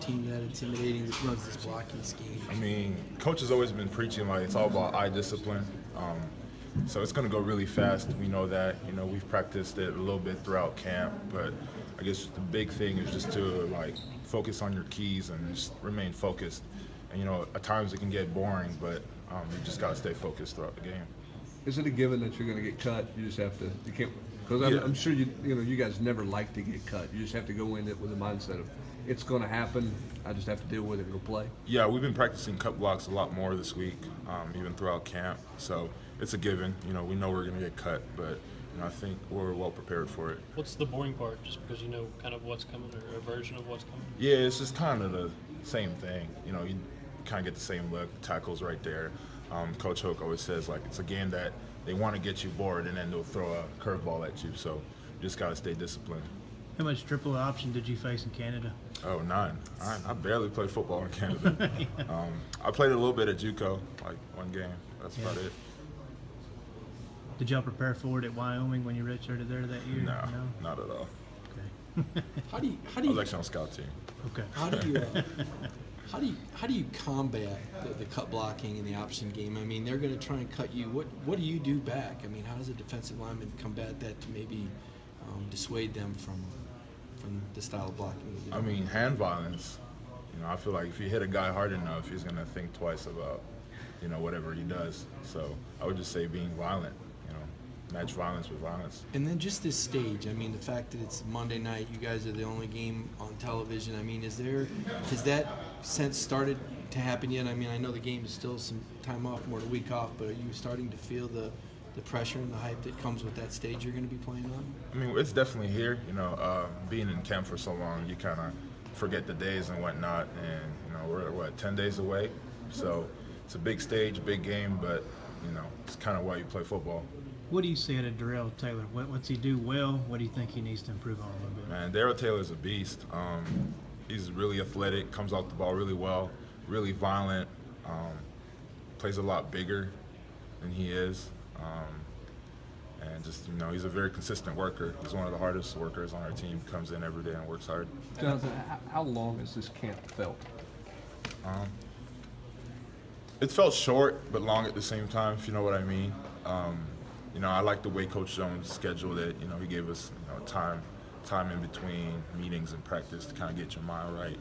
team that intimidating that runs this blocking scheme? I mean, coach has always been preaching like it's all about eye discipline. So it's going to go really fast. We know that. You know, we've practiced it a little bit throughout camp, but I guess the big thing is just to like focus on your keys and just remain focused. And you know, at times it can get boring, but you just got to stay focused throughout the game. Is it a given that you're going to get cut? You just have to. You can't. Because I'm sure you guys never like to get cut. You just have to go in it with the mindset of it's going to happen. I just have to deal with it and go play. Yeah, we've been practicing cut blocks a lot more this week, even throughout camp. So it's a given. You know, we know we're going to get cut, but you know, I think we're well prepared for it. What's the boring part? Just because you know kind of what's coming or a version of what's coming? Yeah, it's just kind of the same thing. You know, you kind of get the same look. Tackles right there. Coach Hoke always says like it's a game that they want to get you bored and then they'll throw a curveball at you. So you just got to stay disciplined. How much triple option did you face in Canada? Oh, none. I barely played football in Canada. I played a little bit at JUCO, like one game. That's about it. Did y'all prepare for it at Wyoming when you redshirted there that year? No, not at all. Okay. How do you? I was actually on scout team. Okay. How do you combat the cut blocking in the option game? I mean, they're going to try and cut you. What do you do back? I mean, how does a defensive lineman combat that to maybe dissuade them from the style of blocking? I mean, hand violence. You know, I feel like if you hit a guy hard enough, he's going to think twice about, you know, whatever he does. So I would just say being violent. You know, match violence with violence. And then just this stage. I mean, the fact that it's Monday night, you guys are the only game on television. I mean, has that sense started to happen yet? I mean, I know the game is still some time off, more than a week off, but are you starting to feel the pressure and the hype that comes with that stage you're going to be playing on? I mean, it's definitely here. You know, being in camp for so long, you kind of forget the days and whatnot. And you know, we're 10 days away, so it's a big stage, big game. But you know, it's kind of why you play football. What do you see out of Darrell Taylor? What's he do well? What do you think he needs to improve on a little bit? Man, Darrell Taylor's a beast. He's really athletic, comes off the ball really well, really violent, plays a lot bigger than he is. And just, you know, he's a very consistent worker. He's one of the hardest workers on our team, comes in every day and works hard. Jonathan, how long has this camp felt? It felt short, but long at the same time, if you know what I mean. You know, I like the way Coach Jones scheduled it. You know, he gave us, you know, time in between meetings and practice to kind of get your mind right.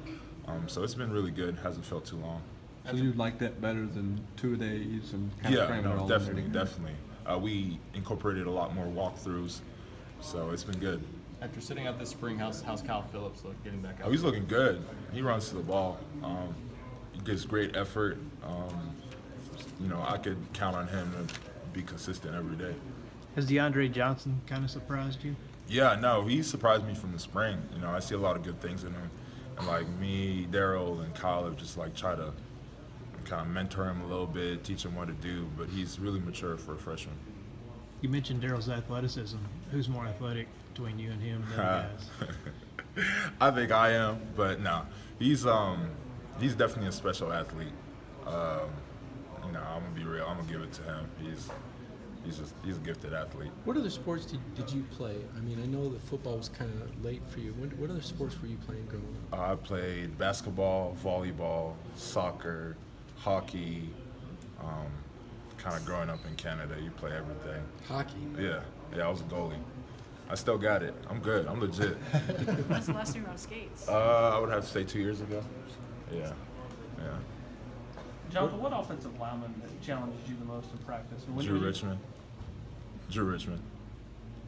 So it's been really good. Hasn't felt too long. So you like that better than 2 days and kind of cramming it all definitely, in there? definitely. We incorporated a lot more walkthroughs, so it's been good. After sitting out this spring, how's Kyle Phillips look getting back out? Oh, he's looking good. He runs to the ball. He gives great effort. You know, I could count on him to be consistent every day. Has DeAndre Johnson kind of surprised you? Yeah, no, he surprised me from the spring. You know, I see a lot of good things in him. And like me, Darrell, and Kyle have just like try to kind of mentor him a little bit, teach him what to do, but he's really mature for a freshman. You mentioned Darrell's athleticism. Who's more athletic between you and him and the other guys? I think I am, but no, he's definitely a special athlete. You know, I'm gonna be real. I'm gonna give it to him. He's a gifted athlete. What other sports did you play? I mean, I know that football was kind of late for you. What other sports were you playing growing up? I played basketball, volleyball, soccer, hockey. Kind of growing up in Canada, you play everything. Hockey? Yeah, I was a goalie. I still got it. I'm good. I'm legit. When's the last time you were on skates? I would have to say 2 years ago. Yeah. Jonathan, what offensive lineman challenges you the most in practice? Drew Richmond.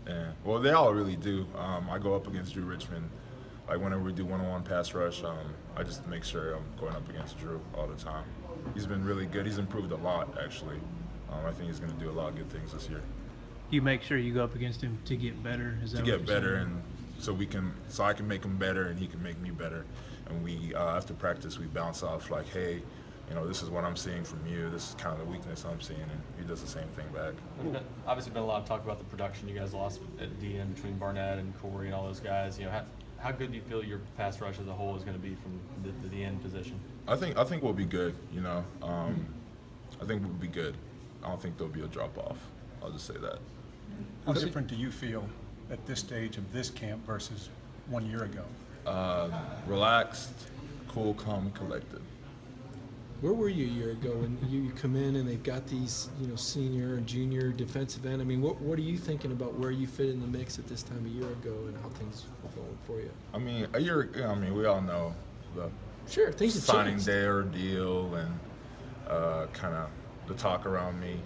Yeah. Well, they all really do. I go up against Drew Richmond. Like whenever we do one-on-one pass rush, I just make sure I'm going up against Drew all the time. He's been really good. He's improved a lot, actually. I think he's going to do a lot of good things this year. You make sure you go up against him to get better. Is that to get better, and so I can make him better, and he can make me better. And we after practice we bounce off like, hey, you know, this is what I'm seeing from you. This is kind of the weakness I'm seeing, and he does the same thing back. Obviously, been a lot of talk about the production you guys lost at DN between Barnett and Corey and all those guys. You know, how good do you feel your pass rush as a whole is going to be from the DN position? I think we'll be good. You know, I think we'll be good. I don't think there'll be a drop off. I'll just say that. How different do you feel at this stage of this camp versus 1 year ago? Relaxed, cool, calm, and collected. Where were you a year ago when you come in and they've got these, senior and junior defensive end? I mean, what are you thinking about where you fit in the mix at this time a year ago and how things were going for you? I mean, we all know the Things have signing changed. day ordeal and kind of the talk around me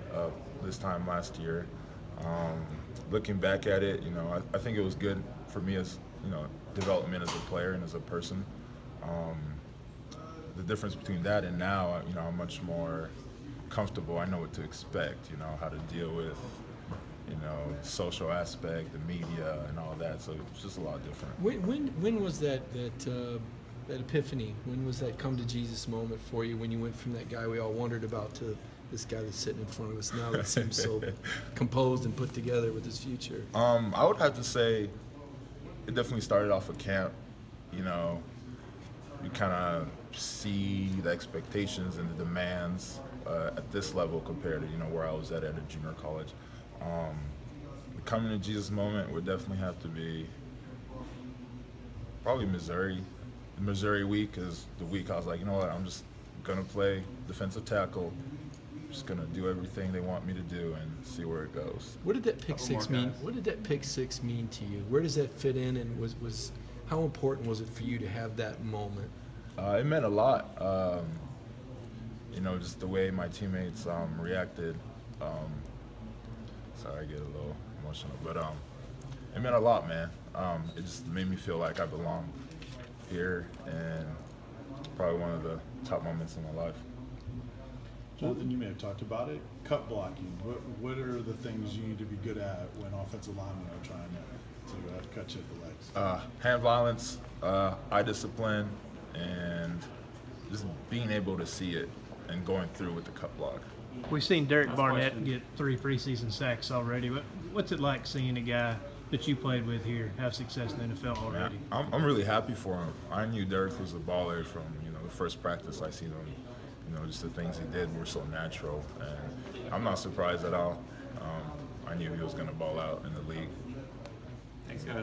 this time last year. Looking back at it, I think it was good for me as, development as a player and as a person. The difference between that and now, I'm much more comfortable. I know what to expect, how to deal with, social aspect, the media, and all that. So it's just a lot different. When was that epiphany? When was that come to Jesus moment for you? When you went from that guy we all wondered about to this guy that's sitting in front of us now that seems so composed and put together with his future? I would have to say it definitely started off at camp. You kind of see the expectations and the demands at this level compared to where I was at a junior college. The coming to Jesus moment would definitely have to be probably Missouri. The Missouri week is the week I was like, you know what, I'm just gonna play defensive tackle. Just gonna do everything they want me to do and see where it goes. What did that pick six mean? What did that pick six mean to you? Where does that fit in, and was how important was it for you to have that moment? It meant a lot. Just the way my teammates reacted. Sorry, I get a little emotional, but it meant a lot, man. It just made me feel like I belong here, and probably one of the top moments in my life. Jonathan, you may have talked about it. Cut blocking. What are the things you need to be good at when offensive linemen are trying to cut you at the legs? Hand violence, eye discipline, and just being able to see it and going through with the cut block. We've seen Derek Barnett get 3 preseason sacks already. What's it like seeing a guy that you played with here have success in the NFL already? Yeah, I'm really happy for him. I knew Derek was a baller from the first practice I seen him. Just the things he did were so natural, and I'm not surprised at all. I knew he was going to ball out in the league. Thanks, guys.